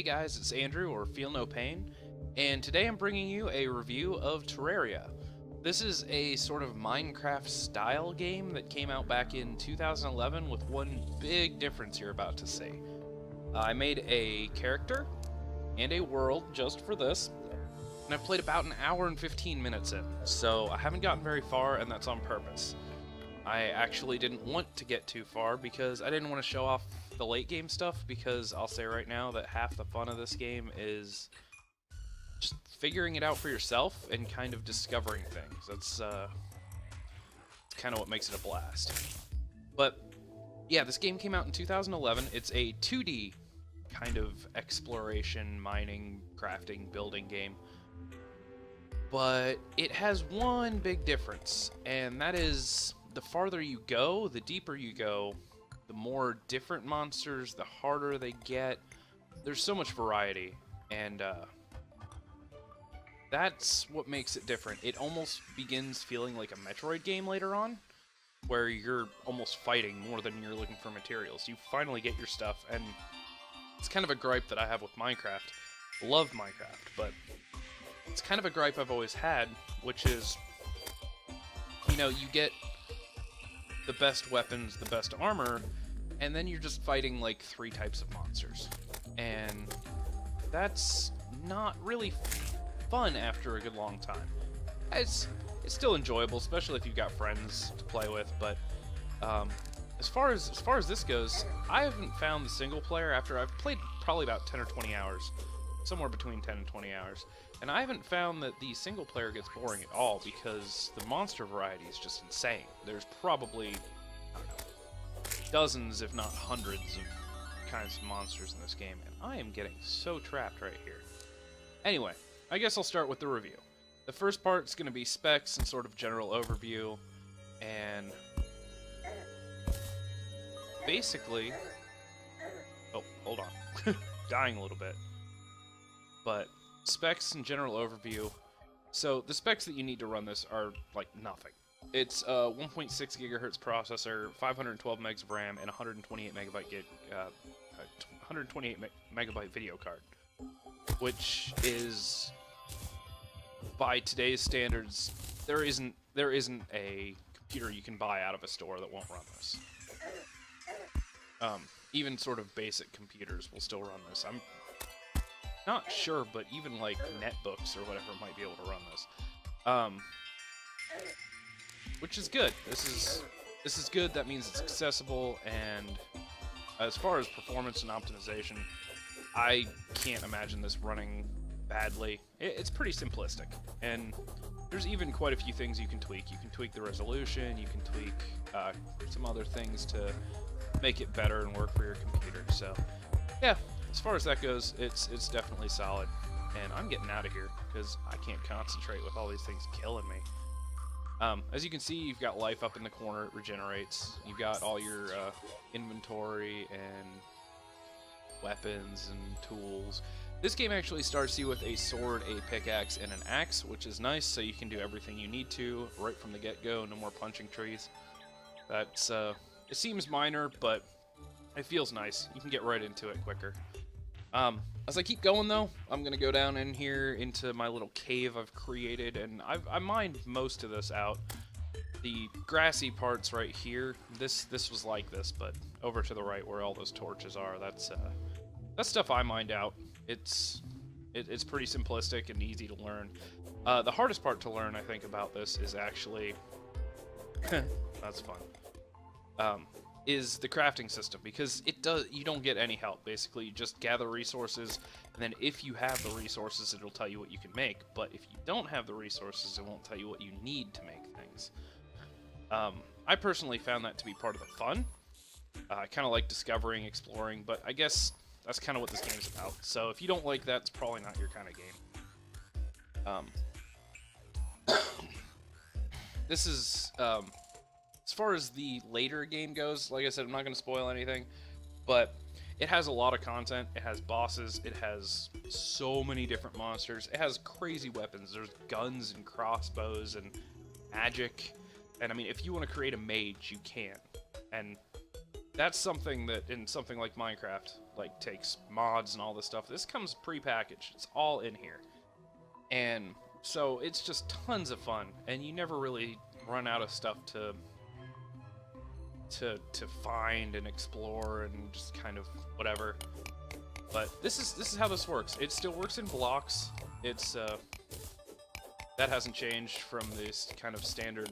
guys, it's Andrew, or Feel No Pain, and today I'm bringing you a review of Terraria. This is a sort of Minecraft-style game that came out back in 2011 with one big difference you're about to see. I made a character and a world just for this, and I've played about an hour and 15 minutes in, so I haven't gotten very far, and that's on purpose. I actually didn't want to get too far because I didn't want to show off the late game stuff, because I'll say right now that half the fun of this game is just figuring it out for yourself and kind of discovering things. That's kind of what makes it a blast. But yeah, this game came out in 2011. It's a 2D kind of exploration, mining, crafting, building game. But it has one big difference, and that is the farther you go, the deeper you go, the more different monsters, the harder they get. There's so much variety, and that's what makes it different. It almost begins feeling like a Metroid game later on, where you're almost fighting more than you're looking for materials. You finally get your stuff, and it's kind of a gripe that I have with Minecraft. Love Minecraft, but it's kind of a gripe I've always had, which is, you know, you get the best weapons, the best armor, and then you're just fighting like 3 types of monsters. And that's not really fun after a good long time. It's still enjoyable, especially if you've got friends to play with, but as far as this goes, I haven't found the single player after I've played probably about 10 or 20 hours, somewhere between 10 and 20 hours. And I haven't found that the single player gets boring at all, because the monster variety is just insane. There's probably, I don't know, dozens, if not hundreds of kinds of monsters in this game, and I am getting so trapped right here. Anyway, I guess I'll start with the review. The first part's going to be specs and sort of general overview, and basically... Oh, hold on. Dying a little bit. But specs and general overview. So the specs that you need to run this are like nothing. It's a 1.6 gigahertz processor, 512 megs of RAM, and 128 megabyte video card, which is, by today's standards, there isn't a computer you can buy out of a store that won't run this. Even sort of basic computers will still run this. I'm not sure, but even like netbooks or whatever might be able to run this. Which is good. This is good. That means it's accessible, and as far as performance and optimization, I can't imagine this running badly. It's pretty simplistic, and there's even quite a few things you can tweak. You can tweak the resolution, you can tweak some other things to make it better and work for your computer. So yeah, as far as that goes, it's definitely solid. And I'm getting out of here because I can't concentrate with all these things killing me. As you can see, you've got life up in the corner, it regenerates. You've got all your inventory and weapons and tools. This game actually starts you with a sword, a pickaxe, and an axe, which is nice, so you can do everything you need to right from the get-go. No more punching trees. That's it seems minor, but it feels nice. You can get right into it quicker. As I keep going, though, I'm going to go down in here into my little cave I've created, and I mined most of this out. The grassy parts right here, this was like this, but over to the right where all those torches are, that's stuff I mined out. It's pretty simplistic and easy to learn. The hardest part to learn, I think, about this is actually... that's fun. Is the crafting system, because you don't get any help. Basically, you just gather resources, and then if you have the resources, it'll tell you what you can make. But if you don't have the resources, it won't tell you what you need to make things. I personally found that to be part of the fun. I kind of like discovering, exploring, but I guess that's kind of what this game's about. So if you don't like that, it's probably not your kind of game. This is... as far as the later game goes, like I said, I'm not going to spoil anything, but it has a lot of content. It has bosses. It has so many different monsters. It has crazy weapons. There's guns and crossbows and magic. And I mean, if you want to create a mage, you can. And that's something that, in something like Minecraft, like takes mods and all this stuff. This comes pre-packaged. It's all in here. And so it's just tons of fun, and you never really run out of stuff to find and explore and just kind of whatever. But this is how this works. It still works in blocks. It's that hasn't changed from this kind of standard.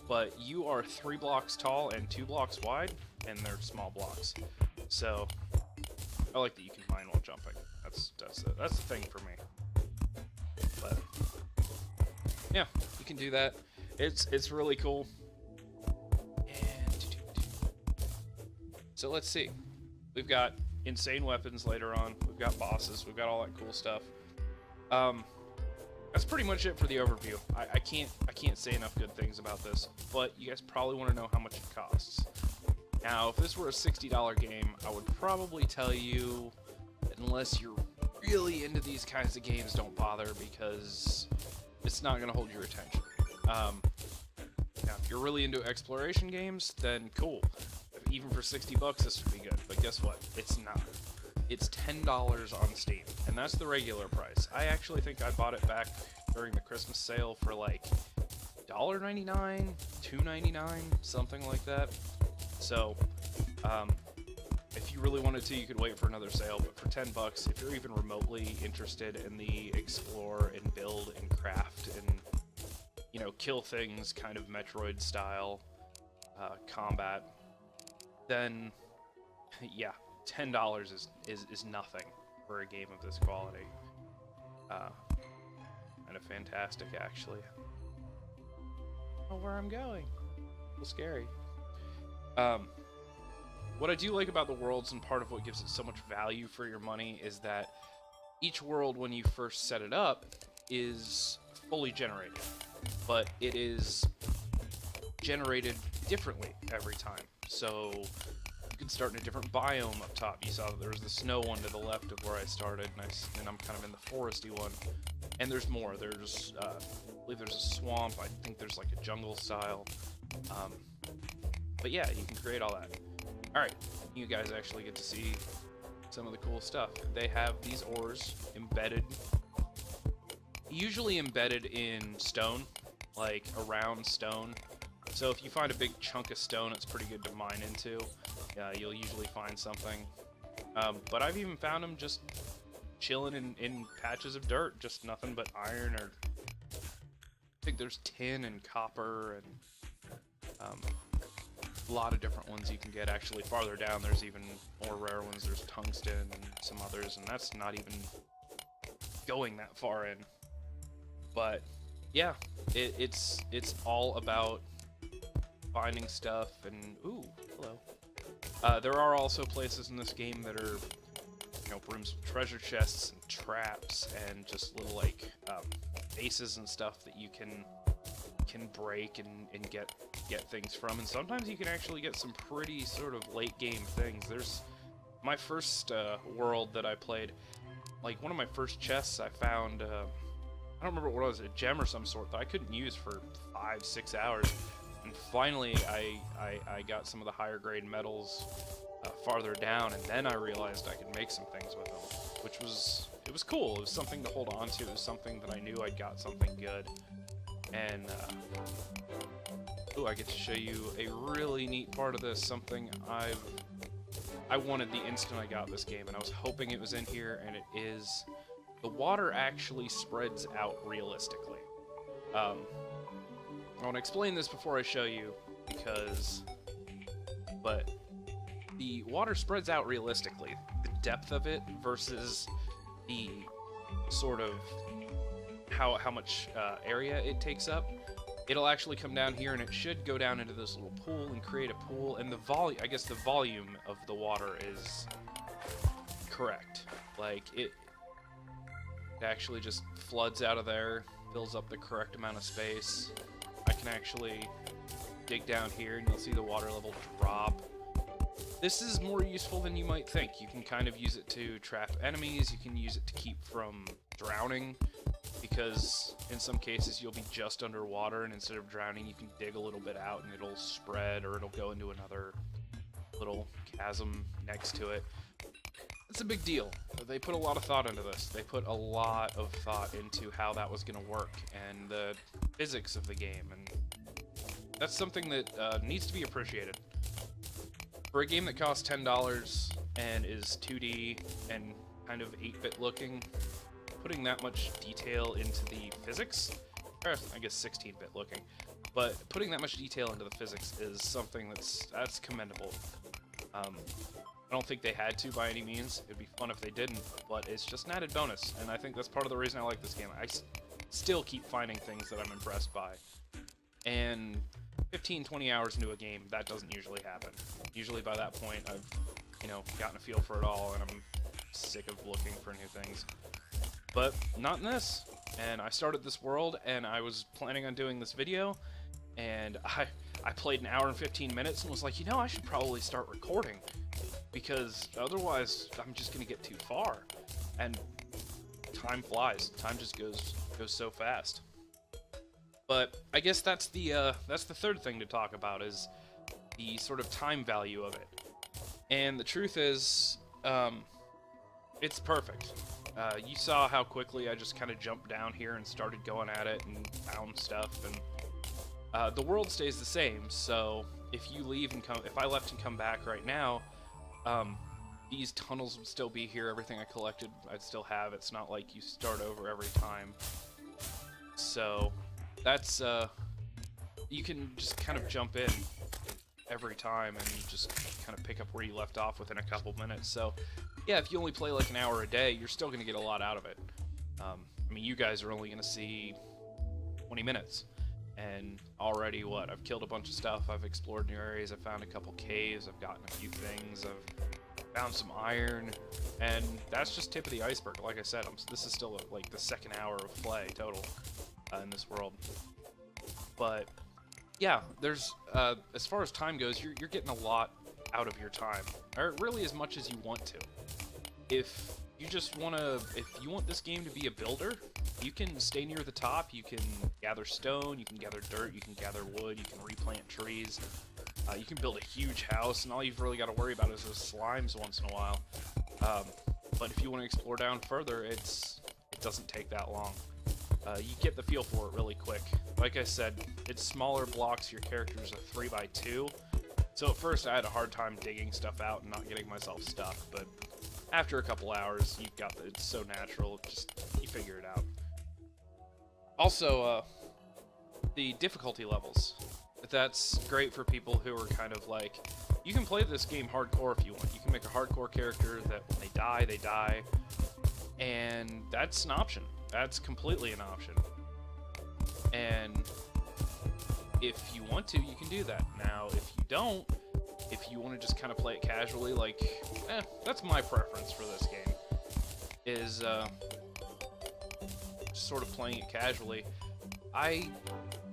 But you are 3 blocks tall and 2 blocks wide, and they're small blocks. So I like that you can mine while jumping. That's the thing for me. But yeah, you can do that. It's really cool. And so let's see. We've got insane weapons later on. We've got bosses. We've got all that cool stuff. That's pretty much it for the overview. I can't say enough good things about this, but you guys probably want to know how much it costs. Now, if this were a $60 game, I would probably tell you, unless you're really into these kinds of games, don't bother, because it's not going to hold your attention. Now, if you're really into exploration games, then cool. Even for 60 bucks, this would be good. But guess what? It's not. It's $10 on Steam, and that's the regular price. I actually think I bought it back during the Christmas sale for like $1.99, $2.99, something like that. So, if you really wanted to, you could wait for another sale. But for 10 bucks, if you're even remotely interested in the explore and build and craft and, you know, kill things kind of Metroid style combat, then yeah, $10 is nothing for a game of this quality. Kind of fantastic, actually. Oh, where I'm going? A little scary. What I do like about the worlds, and part of what gives it so much value for your money, is that each world, when you first set it up, is fully generated, but it is generated differently every time. So you can start in a different biome up top. You saw that there was the snow one to the left of where I started, and I'm kind of in the foresty one. And there's more. There's, I believe there's a swamp. I think there's like a jungle style. But yeah, you can create all that. Alright, you guys actually get to see some of the cool stuff. They have these ores embedded, usually embedded in stone, like around stone. So if you find a big chunk of stone, it's pretty good to mine into. You'll usually find something. But I've even found them just chilling in patches of dirt, just nothing but iron, or I think there's tin and copper and a lot of different ones you can get. Actually, farther down there's even more rare ones. There's tungsten and some others, and that's not even going that far in. But yeah, it's all about finding stuff. And ooh, hello. There are also places in this game that are, you know, rooms with treasure chests and traps and just little like bases and stuff that you can break and get things from. And sometimes you can actually get some pretty sort of late game things. There's my first world that I played, like one of my first chests I found, I don't remember what it was, a gem or some sort that I couldn't use for 5-6 hours. And finally I got some of the higher grade metals farther down, and then I realized I could make some things with them, which was, it was cool. It was something to hold on to. It was something that I knew I'd got something good. And ooh, I get to show you a really neat part of this, something I wanted the instant I got this game, and I was hoping it was in here, and it is. The water actually spreads out realistically. I want to explain this before I show you, but the water spreads out realistically. The depth of it versus the sort of how much area it takes up. It'll actually come down here, and it should go down into this little pool and create a pool. And the volume, I guess the volume of the water is correct. Like it actually just floods out of there, fills up the correct amount of space. I can actually dig down here, and you'll see the water level drop. This is more useful than you might think. You can kind of use it to trap enemies. You can use it to keep from drowning, because in some cases you'll be just underwater, and instead of drowning you can dig a little bit out and it'll spread, or it'll go into another little chasm next to it. it's a big deal. They put a lot of thought into this. They put a lot of thought into how that was going to work and the physics of the game, and that's something that needs to be appreciated. For a game that costs $10 and is 2D and kind of 8-bit looking, putting that much detail into the physics, or I guess 16-bit looking, but putting that much detail into the physics is something that's commendable. I don't think they had to by any means. It'd be fun if they didn't, but it's just an added bonus, and I think that's part of the reason I like this game. I still keep finding things that I'm impressed by, and 15-20 hours into a game, that doesn't usually happen. Usually by that point, I've, gotten a feel for it all, and I'm sick of looking for new things. But not in this. And I started this world, and I was planning on doing this video, and I played an hour and 15 minutes and was like, I should probably start recording, because otherwise I'm just gonna get too far. And time flies. Time just goes so fast. But I guess that's the third thing to talk about, is the sort of time value of it. And the truth is, it's perfect. You saw how quickly I just kind of jumped down here and started going at it and found stuff, and the world stays the same. So if you leave and if I left and come back right now, these tunnels would still be here. Everything I collected, I'd still have. It's not like you start over every time. So that's you can just kind of jump in every time and just kind of pick up where you left off within a couple minutes. So yeah, if you only play like an hour a day, you're still going to get a lot out of it. I mean, you guys are only going to see 20 minutes, and already I've killed a bunch of stuff, I've explored new areas, I've found a couple caves, I've gotten a few things, I've found some iron, and that's just tip of the iceberg. Like I said, this is still like the second hour of play total in this world. But yeah, there's as far as time goes, you're getting a lot out of your time, or really as much as you want to. If you want this game to be a builder, you can stay near the top, you can gather stone, you can gather dirt, you can gather wood, you can replant trees, you can build a huge house, and all you've really got to worry about is those slimes once in a while. But if you want to explore down further, it doesn't take that long. You get the feel for it really quick. Like I said, it's smaller blocks, your character's a 3x2, so at first I had a hard time digging stuff out and not getting myself stuck, but after a couple hours, it's so natural, you figure it out. Also, the difficulty levels. That's great for people who are kind of like, you can play this game hardcore if you want. You can make a hardcore character that when they die, and that's an option. That's completely an option. And if you want to, you can do that. Now, if you don't, if you want to just kind of play it casually, that's my preference for this game, is sort of playing it casually. I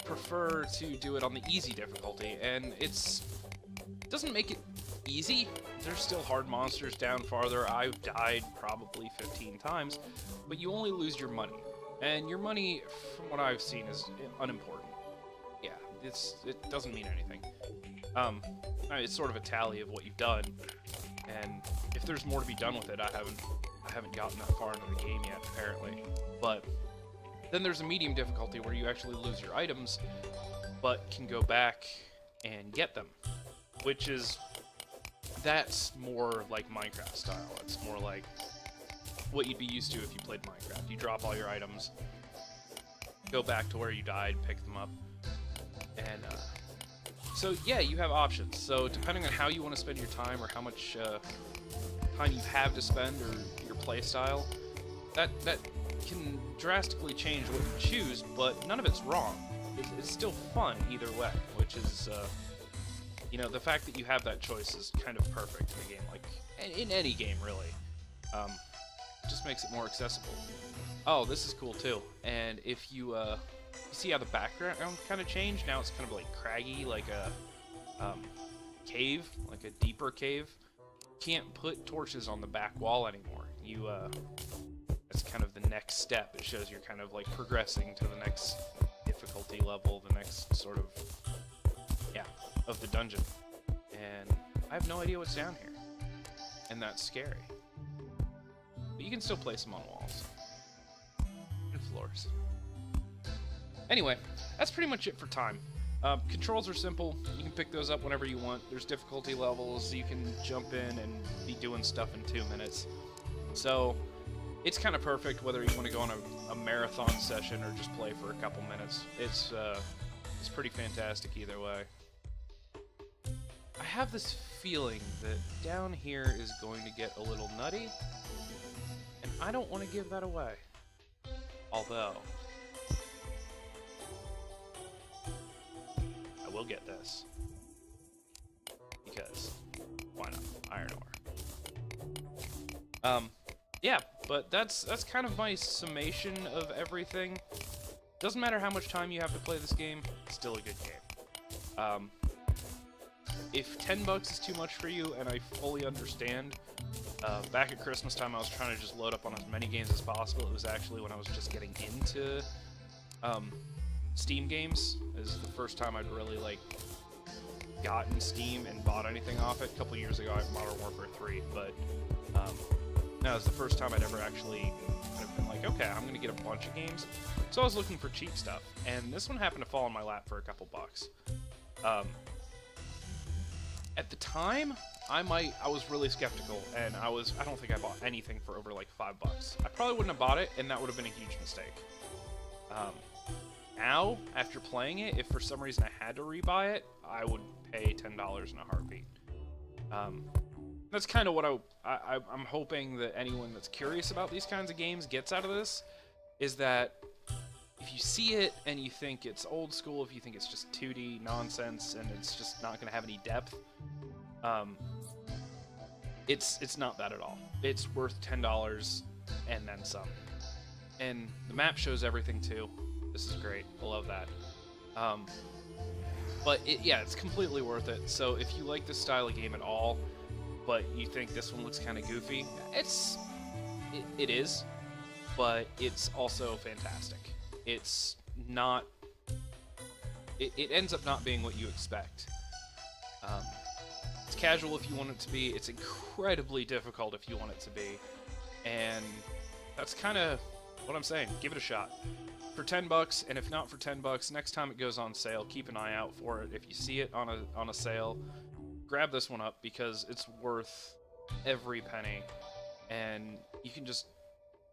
prefer to do it on the easy difficulty, and it doesn't make it easy. There's still hard monsters down farther. I've died probably 15 times, but you only lose your money, and your money, from what I've seen, is unimportant. Yeah, it doesn't mean anything. It's sort of a tally of what you've done, and if there's more to be done with it, I haven't gotten that far into the game yet, apparently. But then there's a medium difficulty where you actually lose your items, but can go back and get them, that's more like Minecraft style. It's more like what you'd be used to if you played Minecraft. You drop all your items, go back to where you died, pick them up, and so yeah, you have options. So depending on how you want to spend your time, or how much time you have to spend, or your play style, that can drastically change what you choose, but none of it's wrong. It's still fun either way, which is, the fact that you have that choice is kind of perfect in a game, like in any game really. It just makes it more accessible. Oh, this is cool too. And if you see how the background kind of changed, now it's kind of like craggy, like a cave, like a deeper cave. Can't put torches on the back wall anymore. That's kind of the next step. It shows you're kind of like progressing to the next difficulty level, the next sort of, of the dungeon. And I have no idea what's down here. And that's scary. but you can still place them on walls and floors. Anyway, that's pretty much it for time. Controls are simple. You can pick those up whenever you want. There's difficulty levels. You can jump in and be doing stuff in 2 minutes. So it's kind of perfect whether you want to go on a marathon session or just play for a couple minutes. It's pretty fantastic either way. I have this feeling that down here is going to get a little nutty, and I don't want to give that away. Although, I will get this. Because, why not? Iron ore. Yeah, but that's kind of my summation of everything. Doesn't matter how much time you have to play this game, it's still a good game. If $10 is too much for you, and I fully understand, back at Christmas time I was trying to just load up on as many games as possible. It was actually when I was just getting into Steam games. This is the first time I'd really like gotten Steam and bought anything off it. A couple years ago I had Modern Warfare 3, but no, it was the first time I'd ever actually kind of been like, okay, I'm gonna get a bunch of games. So I was looking for cheap stuff, and this one happened to fall in my lap for a couple bucks. At the time, I was really skeptical, and I don't think I bought anything for over like $5. I probably wouldn't have bought it, and that would have been a huge mistake. Now, after playing it, if for some reason I had to rebuy it, I would pay $10 in a heartbeat. That's kind of what I'm hoping that anyone that's curious about these kinds of games gets out of this, is that if you see it and you think it's old school, if you think it's just 2D nonsense and it's just not going to have any depth, it's not that at all. It's worth $10 and then some. And the map shows everything too. This is great. I love that. But yeah, it's completely worth it. So if you like this style of game at all, but you think this one looks kind of goofy, it is, but it's also fantastic. It's not. It ends up not being what you expect. It's casual if you want it to be. It's incredibly difficult if you want it to be, and that's kind of what I'm saying. Give it a shot for $10, and if not for $10, next time it goes on sale, keep an eye out for it. If you see it on a sale, grab this one up because it's worth every penny, and you can just.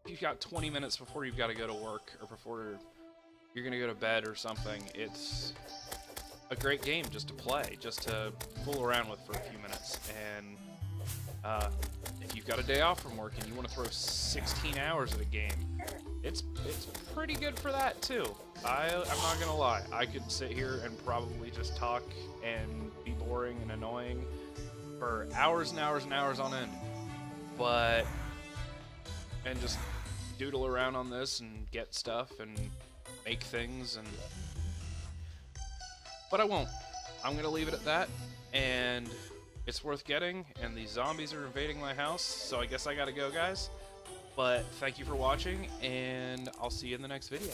If you've got 20 minutes before you've got to go to work or before you're going to go to bed or something, it's a great game just to play, just to fool around with for a few minutes. And if you've got a day off from work and you want to throw 16 hours at a game, it's pretty good for that too. I'm not going to lie. I could sit here and probably just talk and be boring and annoying for hours and hours and hours on end. And just doodle around on this and get stuff and make things, but I won't. I'm gonna leave it at that, and it's worth getting, and these zombies are invading my house, so I guess I gotta go, guys. But thank you for watching, and I'll see you in the next video.